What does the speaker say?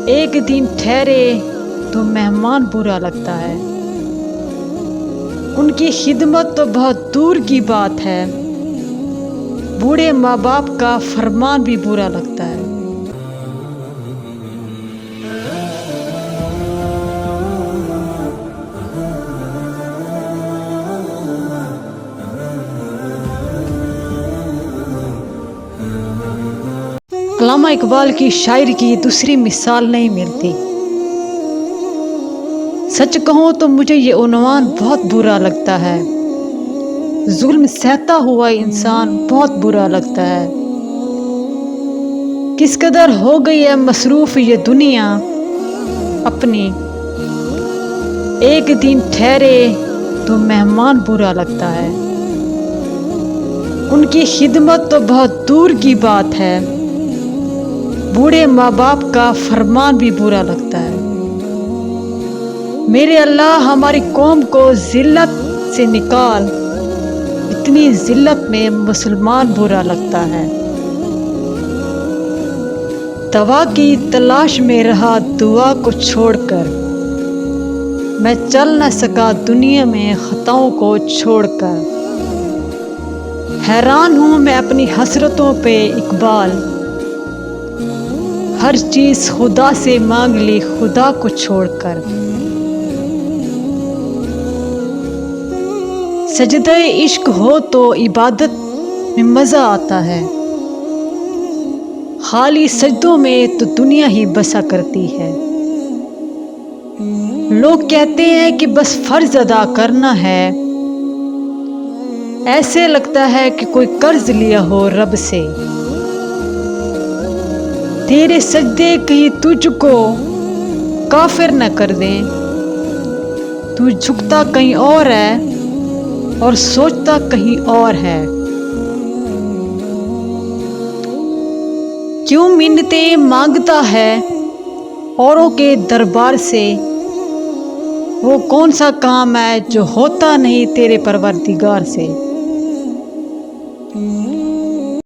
ایک دن ٹھہرے تو مہمان برا لگتا ہے، ان کی خدمت تو بہت دور کی بات ہے، بوڑھے ماں باپ کا فرمان بھی برا لگتا ہے۔ علامہ اقبال کی شاعری کی دوسری مثال نہیں ملتی۔ سچ کہوں تو مجھے یہ عنوان بہت برا لگتا ہے، ظلم سہتا ہوا انسان بہت برا لگتا ہے۔ کس قدر ہو گئی ہے مصروف یہ دنیا اپنی، ایک دن ٹھہرے تو مہمان برا لگتا ہے، ان کی خدمت تو بہت دور کی بات ہے، بوڑھے ماں باپ کا فرمان بھی برا لگتا ہے۔ میرے اللہ ہماری قوم کو ذلت سے نکال، اتنی ذلت میں مسلمان برا لگتا ہے۔ دوا کی تلاش میں رہا دعا کو چھوڑ کر، میں چل نہ سکا دنیا میں خطاؤں کو چھوڑ کر۔ حیران ہوں میں اپنی حسرتوں پہ اقبال، ہر چیز خدا سے مانگ لی خدا کو چھوڑ کر۔ سجدہ عشق ہو تو عبادت میں مزہ آتا ہے، خالی سجدوں میں تو دنیا ہی بسا کرتی ہے۔ لوگ کہتے ہیں کہ بس فرض ادا کرنا ہے، ایسے لگتا ہے کہ کوئی قرض لیا ہو رب سے۔ تیرے سجدے کہیں تجھ کو کافر نہ کر دیں، تو جھکتا کہیں اور ہے اور سوچتا کہیں اور ہے۔ کیوں منتیں مانگتا ہے اوروں کے دربار سے، وہ کون سا کام ہے جو ہوتا نہیں تیرے پروردگار سے۔